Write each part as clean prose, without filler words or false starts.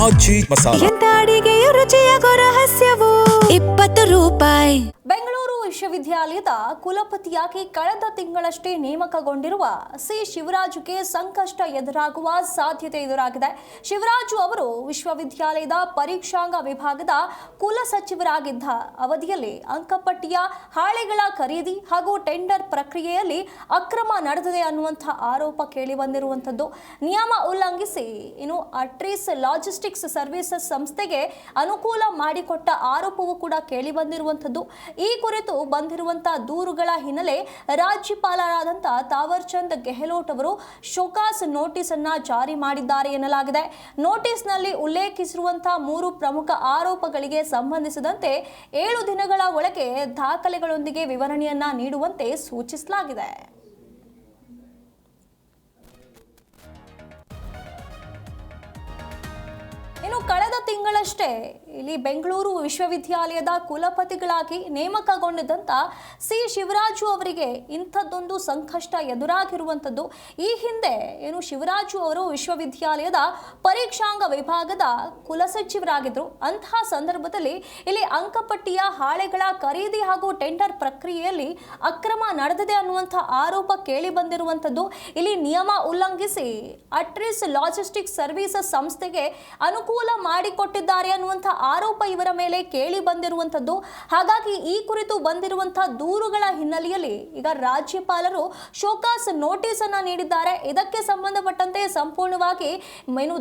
ಆಚಿ ಮಸಾಲ. ಎಂತ ಅಡಿಗೆಯ ರುಚಿಯಾಗೋ ರಹಸ್ಯವು 20 ರೂಪಾಯಿ. ಬೆಂಗಳೂರು ವಿಶ್ವವಿದ್ಯಾಲಯದ ಕುಲಪತಿಯಾಗಿ ಕಳೆದ ತಿಂಗಳಷ್ಟೇ ನೇಮಕಗೊಂಡಿರುವ ಸಿ ಶಿವರಾಜುಗೆ ಸಂಕಷ್ಟ ಎದುರಾಗುವ ಸಾಧ್ಯತೆ ಎದುರಾಗಿದೆ. ಶಿವರಾಜು ಅವರು ವಿಶ್ವವಿದ್ಯಾಲಯದ ಪರೀಕ್ಷಾಂಗ ವಿಭಾಗದ ಕುಲ ಸಚಿವರಾಗಿದ್ದ ಅವಧಿಯಲ್ಲಿ ಅಂಕಪಟ್ಟಿಯ ಹಾಳೆಗಳ ಖರೀದಿ ಹಾಗೂ ಟೆಂಡರ್ ಪ್ರಕ್ರಿಯೆಯಲ್ಲಿ ಅಕ್ರಮ ನಡೆದಿದೆ ಅನ್ನುವಂತಹ ಆರೋಪ ಕೇಳಿ ಬಂದಿರುವಂಥದ್ದು. ನಿಯಮ ಉಲ್ಲಂಘಿಸಿ ಅಟ್ರೀಸ್ ಲಾಜಿಸ್ಟಿಕ್ಸ್ ಸರ್ವಿಸಸ್ ಸಂಸ್ಥೆಗೆ ಅನುಕೂಲ ಮಾಡಿಕೊಟ್ಟ ಆರೋಪವೂ ಕೂಡ ಕೇಳಿ ಬಂದಿರುವಂಥದ್ದು. ಈ ಕುರಿತು ಬಂದಿರುವಂತಹ ದೂರುಗಳ ಹಿನ್ನೆಲೆ ರಾಜ್ಯಪಾಲರಾದಂತಹ ತಾವರ್ ಚಂದ್ ಗೆಹ್ಲೋಟ್ ಅವರು ಶೋಕಾಸ್ ನೋಟಿಸ್ ಅನ್ನ ಜಾರಿ ಮಾಡಿದ್ದಾರೆ ಎನ್ನಲಾಗಿದೆ. ನೋಟಿಸ್ನಲ್ಲಿ ಉಲ್ಲೇಖಿಸಿರುವಂತಹ 3 ಪ್ರಮುಖ ಆರೋಪಗಳಿಗೆ ಸಂಬಂಧಿಸಿದಂತೆ 7 ದಿನಗಳ ಒಳಗೆ ದಾಖಲೆಗಳೊಂದಿಗೆ ವಿವರಣೆಯನ್ನ ನೀಡುವಂತೆ ಸೂಚಿಸಲಾಗಿದೆ. ಕಳೆದ ತಿಂಗಳಷ್ಟೇ ಇಲ್ಲಿ ಬೆಂಗಳೂರು ವಿಶ್ವವಿದ್ಯಾಲಯದ ಕುಲಪತಿಗಳಾಗಿ ನೇಮಕಗೊಂಡಿದ್ದಂತ ಸಿ ಶಿವರಾಜು ಅವರಿಗೆ ಇಂಥದ್ದೊಂದು ಸಂಕಷ್ಟ ಎದುರಾಗಿರುವಂಥದ್ದು. ಈ ಹಿಂದೆ ಶಿವರಾಜು ಅವರು ವಿಶ್ವವಿದ್ಯಾಲಯದ ಪರೀಕ್ಷಾಂಗ ವಿಭಾಗದ ಕುಲಸಚಿವರಾಗಿದ್ದರು. ಅಂತಹ ಸಂದರ್ಭದಲ್ಲಿ ಇಲ್ಲಿ ಅಂಕಪಟ್ಟಿಯ ಹಾಳೆಗಳ ಖರೀದಿ ಹಾಗೂ ಟೆಂಡರ್ ಪ್ರಕ್ರಿಯೆಯಲ್ಲಿ ಅಕ್ರಮ ನಡೆದಿದೆ ಅನ್ನುವಂಥ ಆರೋಪ ಕೇಳಿ ಬಂದಿರುವಂಥದ್ದು. ಇಲ್ಲಿ ನಿಯಮ ಉಲ್ಲಂಘಿಸಿ ಅಟ್ರೀಸ್ ಲಾಜಿಸ್ಟಿಕ್ಸ್ ಸರ್ವಿಸಸ್ ಸಂಸ್ಥೆಗೆ ಅನುಕೂಲ ಮಾಡಿಕೊಟ್ಟಿದ್ದಾರೆ ಅನ್ನುವಂತಹ ಆರೋಪ ಇವರ ಮೇಲೆ ಕೇಳಿ ಬಂದಿರುವಂಥದ್ದು. ಹಾಗಾಗಿ ಈ ಕುರಿತು ಬಂದಿರುವಂತಹ ದೂರುಗಳ ಹಿನ್ನೆಲೆಯಲ್ಲಿ ಈಗ ರಾಜ್ಯಪಾಲರು ಶೋಕಾಸ್ ನೋಟಿಸ್ ಅನ್ನ ನೀಡಿದ್ದಾರೆ. ಇದಕ್ಕೆ ಸಂಬಂಧಪಟ್ಟಂತೆ ಸಂಪೂರ್ಣವಾಗಿ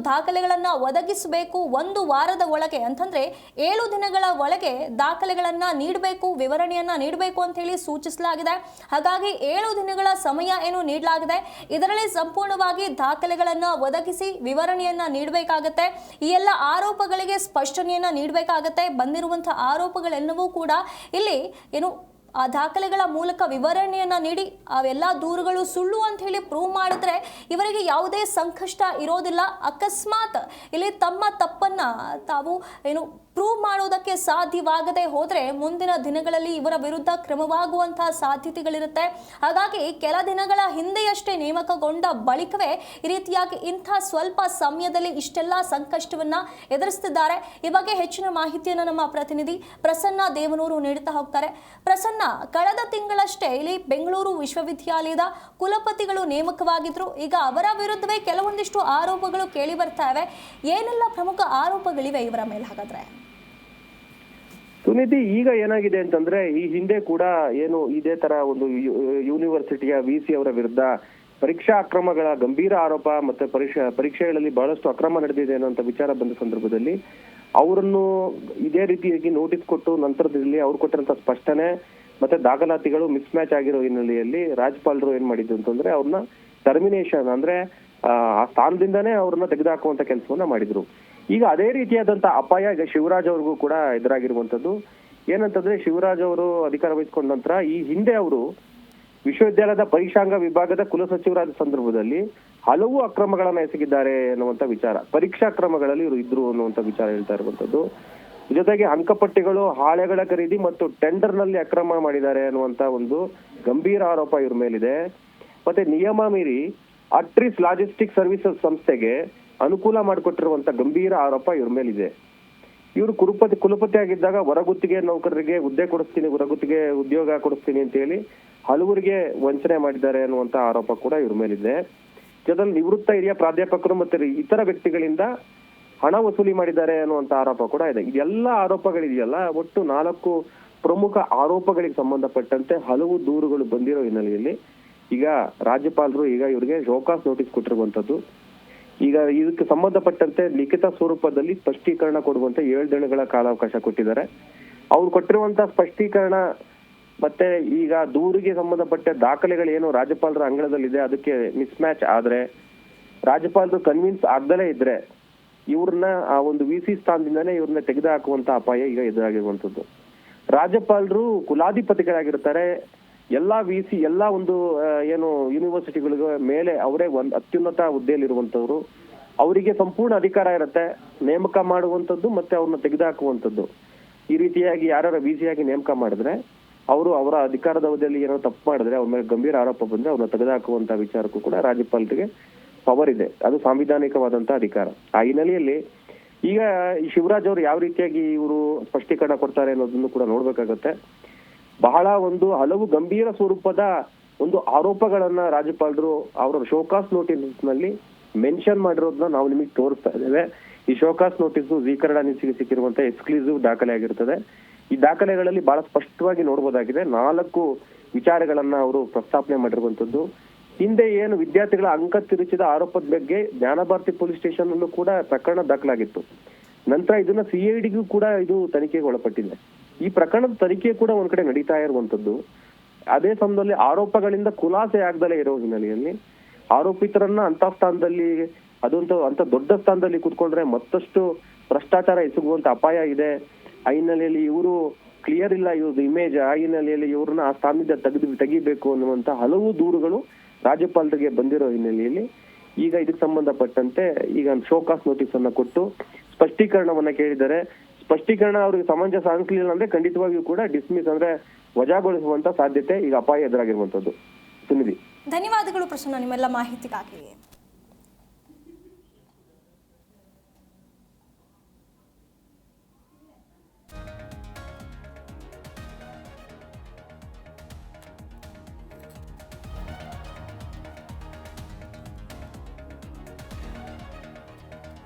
ದಾಖಲೆಗಳನ್ನ ಒದಗಿಸಬೇಕು. 1 ವಾರದ ಒಳಗೆ ಅಂತಂದ್ರೆ 7 ದಿನಗಳ ಒಳಗೆ ದಾಖಲೆಗಳನ್ನ ನೀಡಬೇಕು, ವಿವರಣೆಯನ್ನ ನೀಡಬೇಕು ಅಂತ ಹೇಳಿ ಸೂಚಿಸಲಾಗಿದೆ. ಹಾಗಾಗಿ 7 ದಿನಗಳ ಸಮಯ ನೀಡಲಾಗಿದೆ. ಇದರಲ್ಲಿ ಸಂಪೂರ್ಣವಾಗಿ ದಾಖಲೆಗಳನ್ನ ಒದಗಿಸಿ ವಿವರಣೆಯನ್ನ ನೀಡಬೇಕಾಗತ್ತೆ. ಈ ಎಲ್ಲ ಆರೋಪಗಳಿಗೆ ಸ್ಪಷ್ಟನೆಯನ್ನ ನೀಡಬೇಕಾಗತ್ತೆ. ಬಂದಿರುವಂತಹ ಆರೋಪಗಳೆಲ್ಲವೂ ಕೂಡ ಇಲ್ಲಿ ಆ ದಾಖಲೆಗಳ ಮೂಲಕ ವಿವರಣೆಯನ್ನ ನೀಡಿ ಅವೆಲ್ಲ ದೂರುಗಳು ಸುಳ್ಳು ಅಂತ ಹೇಳಿ ಪ್ರೂವ್ ಮಾಡಿದ್ರೆ ಇವರಿಗೆ ಯಾವುದೇ ಸಂಕಷ್ಟ ಇರೋದಿಲ್ಲ. ಅಕಸ್ಮಾತ್ ಇಲ್ಲಿ ತಮ್ಮ ತಪ್ಪನ್ನ ತಾವು ಪ್ರೂವ್ ಮಾಡೋದಕ್ಕೆ ಸಾಧ್ಯವಾಗದೆ ಹೋದರೆ ಮುಂದಿನ ದಿನಗಳಲ್ಲಿ ಇವರ ವಿರುದ್ಧ ಕ್ರಮವಾಗುವಂತಹ ಸಾಧ್ಯತೆಗಳಿರುತ್ತೆ. ಹಾಗಾಗಿ ಕೆಲ ದಿನಗಳ ಹಿಂದೆಯಷ್ಟೇ ನೇಮಕಗೊಂಡ ಬಳಿಕವೇ ಈ ರೀತಿಯಾಗಿ ಇಂಥ ಸ್ವಲ್ಪ ಸಮಯದಲ್ಲಿ ಇಷ್ಟೆಲ್ಲ ಸಂಕಷ್ಟವನ್ನ ಎದುರಿಸುತ್ತಿದ್ದಾರೆ. ಈ ಬಗ್ಗೆ ಹೆಚ್ಚಿನ ಮಾಹಿತಿಯನ್ನು ನಮ್ಮ ಪ್ರತಿನಿಧಿ ಪ್ರಸನ್ನ ದೇವನೂರು ನೀಡುತ್ತಾ ಹೋಗ್ತಾರೆ. ಪ್ರಸನ್ನ, ಕಳೆದ ತಿಂಗಳಷ್ಟೇ ಇಲ್ಲಿ ಬೆಂಗಳೂರು ವಿಶ್ವವಿದ್ಯಾಲಯದ ಕುಲಪತಿಗಳು ನೇಮಕವಾಗಿದ್ರು. ಈಗ ಅವರ ವಿರುದ್ಧವೇ ಕೆಲವೊಂದಿಷ್ಟು ಆರೋಪಗಳು ಕೇಳಿ ಬರ್ತಾ ಇವೆ. ಏನೆಲ್ಲ ಪ್ರಮುಖ ಆರೋಪಗಳಿವೆ ಇವರ ಮೇಲೆ ಹಾಗಾದ್ರೆ? ಸುನಿಧಿ, ಈಗ ಏನಾಗಿದೆ ಅಂತಂದ್ರೆ ಈ ಹಿಂದೆ ಕೂಡ ಇದೇ ತರ ಒಂದು ಯೂನಿವರ್ಸಿಟಿಯ ವಿಸಿ ಅವರ ವಿರುದ್ಧ ಪರೀಕ್ಷಾ ಅಕ್ರಮಗಳ ಗಂಭೀರ ಆರೋಪ ಮತ್ತೆ ಪರೀಕ್ಷೆಗಳಲ್ಲಿ ಬಹಳಷ್ಟು ಅಕ್ರಮ ನಡೆದಿದೆ ಅನ್ನುವಂತ ವಿಚಾರ ಬಂದ ಸಂದರ್ಭದಲ್ಲಿ ಅವರನ್ನು ಇದೇ ರೀತಿಯಾಗಿ ನೋಟಿಸ್ ಕೊಟ್ಟು ನಂತರದಲ್ಲಿ ಅವ್ರು ಕೊಟ್ಟಿರಂತ ಸ್ಪಷ್ಟನೆ ಮತ್ತೆ ದಾಖಲಾತಿಗಳು ಮಿಸ್ ಮ್ಯಾಚ್ ಆಗಿರೋ ಹಿನ್ನೆಲೆಯಲ್ಲಿ ರಾಜ್ಯಪಾಲರು ಏನ್ ಮಾಡಿದ್ರು ಅಂತಂದ್ರೆ ಅವ್ರನ್ನ ಟರ್ಮಿನೇಷನ್ ಅಂದ್ರೆ ಆ ಸ್ಥಾನದಿಂದಾನೇ ಅವ್ರನ್ನ ತೆಗೆದುಹಾಕುವಂತ ಕೆಲಸವನ್ನ ಮಾಡಿದ್ರು. ಈಗ ಅದೇ ರೀತಿಯಾದಂತ ಅಪಾಯ ಈಗ ಶಿವರಾಜ್ ಅವ್ರಿಗೂ ಕೂಡ ಎದುರಾಗಿರುವಂತದ್ದು. ಏನಂತಂದ್ರೆ ಶಿವರಾಜ್ ಅವರು ಅಧಿಕಾರ ವಹಿಸಿಕೊಂಡ ನಂತರ ಈ ಹಿಂದೆ ಅವರು ವಿಶ್ವವಿದ್ಯಾಲಯದ ಪರೀಕ್ಷಾಂಗ ವಿಭಾಗದ ಕುಲಸಚಿವರಾದ ಸಂದರ್ಭದಲ್ಲಿ ಹಲವು ಅಕ್ರಮಗಳನ್ನ ಎಸಗಿದ್ದಾರೆ ಅನ್ನುವಂತ ವಿಚಾರ, ಪರೀಕ್ಷಾ ಕ್ರಮಗಳಲ್ಲಿ ಇವರು ಇದ್ರು ಅನ್ನುವಂತ ವಿಚಾರ ಹೇಳ್ತಾ ಇರುವಂತದ್ದು. ಜೊತೆಗೆ ಅಂಕಪಟ್ಟಿಗಳು, ಹಾಳೆಗಳ ಖರೀದಿ ಮತ್ತು ಟೆಂಡರ್ ನಲ್ಲಿ ಅಕ್ರಮ ಮಾಡಿದ್ದಾರೆ ಅನ್ನುವಂತ ಒಂದು ಗಂಭೀರ ಆರೋಪ ಇವ್ರ ಮೇಲಿದೆ. ಮತ್ತೆ ನಿಯಮ ಮೀರಿ ಅಟ್ರೀಸ್ ಲಾಜಿಸ್ಟಿಕ್ ಸರ್ವಿಸಸ್ ಸಂಸ್ಥೆಗೆ ಅನುಕೂಲ ಮಾಡಿಕೊಟ್ಟಿರುವಂತ ಗಂಭೀರ ಆರೋಪ ಇವ್ರ ಮೇಲಿದೆ. ಇವರು ಕುಲಪತಿ ಆಗಿದ್ದಾಗ ಹೊರಗುತ್ತಿಗೆ ನೌಕರರಿಗೆ ಹುದ್ದೆ ಕೊಡಿಸ್ತೀನಿ, ಹೊರಗುತ್ತಿಗೆ ಉದ್ಯೋಗ ಕೊಡಿಸ್ತೀನಿ ಅಂತ ಹೇಳಿ ಹಲವರಿಗೆ ವಂಚನೆ ಮಾಡಿದ್ದಾರೆ ಅನ್ನುವಂತ ಆರೋಪ ಕೂಡ ಇವ್ರ ಮೇಲಿದೆ. ಜೊತೆಲಿ ನಿವೃತ್ತ ಹಿರಿಯ ಪ್ರಾಧ್ಯಾಪಕರು ಮತ್ತೆ ಇತರ ವ್ಯಕ್ತಿಗಳಿಂದ ಹಣ ವಸೂಲಿ ಮಾಡಿದ್ದಾರೆ ಅನ್ನುವಂತ ಆರೋಪ ಕೂಡ ಇದೆ. ಇದೆಲ್ಲ ಆರೋಪಗಳಿದೆಯಲ್ಲ, ಒಟ್ಟು 4 ಪ್ರಮುಖ ಆರೋಪಗಳಿಗೆ ಸಂಬಂಧಪಟ್ಟಂತೆ ಹಲವು ದೂರುಗಳು ಬಂದಿರೋ ಹಿನ್ನೆಲೆಯಲ್ಲಿ ಈಗ ರಾಜ್ಯಪಾಲರು ಇವರಿಗೆ ಶೋಕಾಸ್ ನೋಟಿಸ್ ಕೊಟ್ಟಿರುವಂತದ್ದು. ಈಗ ಇದಕ್ಕೆ ಸಂಬಂಧಪಟ್ಟಂತೆ ಲಿಖಿತ ಸ್ವರೂಪದಲ್ಲಿ ಸ್ಪಷ್ಟೀಕರಣ ಕೊಡುವಂತೆ 7 ದಿನಗಳ ಕಾಲಾವಕಾಶ ಕೊಟ್ಟಿದ್ದಾರೆ. ಅವ್ರು ಕೊಟ್ಟಿರುವಂತ ಸ್ಪಷ್ಟೀಕರಣ ಮತ್ತೆ ಈಗ ದೂರಿಗೆ ಸಂಬಂಧಪಟ್ಟ ದಾಖಲೆಗಳೇನು ರಾಜ್ಯಪಾಲರ ಅಂಗಳದಲ್ಲಿದೆ ಅದಕ್ಕೆ ಮಿಸ್ ಮ್ಯಾಚ್ ಆದ್ರೆ, ರಾಜ್ಯಪಾಲರು ಕನ್ವಿನ್ಸ್ ಆಗದಲೇ ಇದ್ರೆ ಇವ್ರನ್ನ ಆ ಒಂದು ವಿಸಿ ಸ್ಥಾನದಿಂದಾನೇ ಇವ್ರನ್ನ ತೆಗೆದುಹಾಕುವಂತ ಅಪಾಯ ಈಗ ಎದುರಾಗಿರುವಂತದ್ದು. ರಾಜ್ಯಪಾಲರು ಕುಲಾಧಿಪತಿಗಳಾಗಿರ್ತಾರೆ. ಎಲ್ಲಾ ವಿಸಿ ಎಲ್ಲಾ ಒಂದು ಯೂನಿವರ್ಸಿಟಿಗಳಿಗೆ ಮೇಲೆ ಅವರೇ ಒಂದು ಅತ್ಯುನ್ನತ ಹುದ್ದೆಯಲ್ಲಿರುವಂತವ್ರು. ಅವರಿಗೆ ಸಂಪೂರ್ಣ ಅಧಿಕಾರ ಇರುತ್ತೆ ನೇಮಕ ಮಾಡುವಂತದ್ದು ಮತ್ತೆ ಅವ್ರನ್ನ ತೆಗೆದುಹಾಕುವಂತದ್ದು. ಈ ರೀತಿಯಾಗಿ ಯಾರು ವಿಸಿ ಆಗಿ ನೇಮಕ ಮಾಡಿದ್ರೆ ಅವರು ಅವರ ಅಧಿಕಾರದ ಅವಧಿಯಲ್ಲಿ ಏನೋ ತಪ್ಪು ಮಾಡಿದ್ರೆ ಅವ್ರ ಮೇಲೆ ಗಂಭೀರ ಆರೋಪ ಬಂದ್ರೆ ಅವ್ರನ್ನ ತೆಗೆದುಹಾಕುವಂತ ವಿಚಾರಕ್ಕೂ ಕೂಡ ರಾಜ್ಯಪಾಲರಿಗೆ ಪವರ್ ಇದೆ. ಅದು ಸಾಂವಿಧಾನಿಕವಾದಂತಹ ಅಧಿಕಾರ. ಆ ಹಿನ್ನೆಲೆಯಲ್ಲಿ ಈಗ ಈ ಶಿವರಾಜ್ ಅವರು ಯಾವ ರೀತಿಯಾಗಿ ಇವರು ಸ್ಪಷ್ಟೀಕರಣ ಕೊಡ್ತಾರೆ ಅನ್ನೋದನ್ನು ಕೂಡ ನೋಡ್ಬೇಕಾಗತ್ತೆ. ಬಹಳ ಹಲವು ಗಂಭೀರ ಸ್ವರೂಪದ ಆರೋಪಗಳನ್ನ ರಾಜ್ಯಪಾಲರು ಅವರ ಶೋಕಾಸ್ ನೋಟಿಸ್ ನಲ್ಲಿ ಮೆನ್ಷನ್ ಮಾಡಿರೋದನ್ನ ನಾವು ನಿಮಗೆ ತೋರಿಸ್ತಾ ಇದ್ದೇವೆ. ಈ ಶೋಕಾಸ್ ನೋಟಿಸ್ ಜೀ ಕನ್ನಡ ನ್ಯೂಸ್ಗೆ ಸಿಕ್ಕಿರುವಂತ ಎಕ್ಸ್ಕ್ಲೂಸಿವ್ ದಾಖಲೆ ಆಗಿರ್ತದೆ. ಈ ದಾಖಲೆಗಳಲ್ಲಿ ಬಹಳ ಸ್ಪಷ್ಟವಾಗಿ ನೋಡಬಹುದಾಗಿದೆ. 4 ವಿಚಾರಗಳನ್ನ ಅವರು ಪ್ರಸ್ತಾಪನೆ ಮಾಡಿರುವಂತದ್ದು. ಹಿಂದೆ ಏನು ವಿದ್ಯಾರ್ಥಿಗಳ ಅಂಕ ತಿರುಚಿದ ಆರೋಪದ ಬಗ್ಗೆ ಜ್ಞಾನಭಾರತಿ ಪೊಲೀಸ್ ಸ್ಟೇಷನ್ ಅಲ್ಲೂ ಕೂಡ ಪ್ರಕರಣ ದಾಖಲಾಗಿತ್ತು. ನಂತರ ಇದನ್ನ CIDಗೂ ಕೂಡ ಇದು ತನಿಖೆಗೆ ಒಳಪಟ್ಟಿದೆ. ಈ ಪ್ರಕರಣದ ತನಿಖೆ ಕೂಡ ಒಂದ್ ಕಡೆ ನಡೀತಾ ಇರುವಂತದ್ದು. ಅದೇ ಸಮಯದಲ್ಲಿ ಆರೋಪಗಳಿಂದ ಖುಲಾಸೆ ಆಗದಲೇ ಇರೋ ಹಿನ್ನೆಲೆಯಲ್ಲಿ ಆರೋಪಿತರನ್ನ ಅಂತ ಸ್ಥಾನದಲ್ಲಿ ಅಂತ ದೊಡ್ಡ ಸ್ಥಾನದಲ್ಲಿ ಕೂತ್ಕೊಂಡ್ರೆ ಮತ್ತಷ್ಟು ಭ್ರಷ್ಟಾಚಾರ ಎಸಗುವಂತ ಅಪಾಯ ಇದೆ. ಆ ಹಿನ್ನೆಲೆಯಲ್ಲಿ ಇವರು ಕ್ಲಿಯರ್ ಇಲ್ಲ ಇವ್ರದ್ದು ಇಮೇಜ್. ಆ ಹಿನ್ನೆಲೆಯಲ್ಲಿ ಇವ್ರನ್ನ ಆ ಸ್ಥಾನದಿಂದ ತೆಗಿಬೇಕು ಅನ್ನುವಂತ ಹಲವು ದೂರುಗಳು ರಾಜ್ಯಪಾಲರಿಗೆ ಬಂದಿರೋ ಹಿನ್ನೆಲೆಯಲ್ಲಿ ಈಗ ಇದಕ್ಕೆ ಸಂಬಂಧಪಟ್ಟಂತೆ ಈಗ ಶೋಕಾಸ್ ನೋಟಿಸ್ ಅನ್ನ ಕೊಟ್ಟು ಸ್ಪಷ್ಟೀಕರಣವನ್ನ ಕೇಳಿದ್ದಾರೆ. ಸ್ಪಷ್ಟೀಕರಣ ಅವ್ರಿಗೆ ಸಮಂಜಸ ಅನ್ಸಲಿಲ್ಲ ಅಂದ್ರೆ ಖಂಡಿತವಾಗಿಯೂ ಕೂಡ ಡಿಸ್ಮಿಸ್ ಅಂದ್ರೆ ವಜಾಗೊಳಿಸುವಂತ ಸಾಧ್ಯತೆ ಈಗ ಅಪಾಯ ಎದುರಾಗಿರುವಂತದ್ದು. ಸುನಿಧಿ, ಧನ್ಯವಾದಗಳು ಪ್ರಸನ್ನ ನಿಮ್ಮೆಲ್ಲ ಮಾಹಿತಿಗಾಗಿ.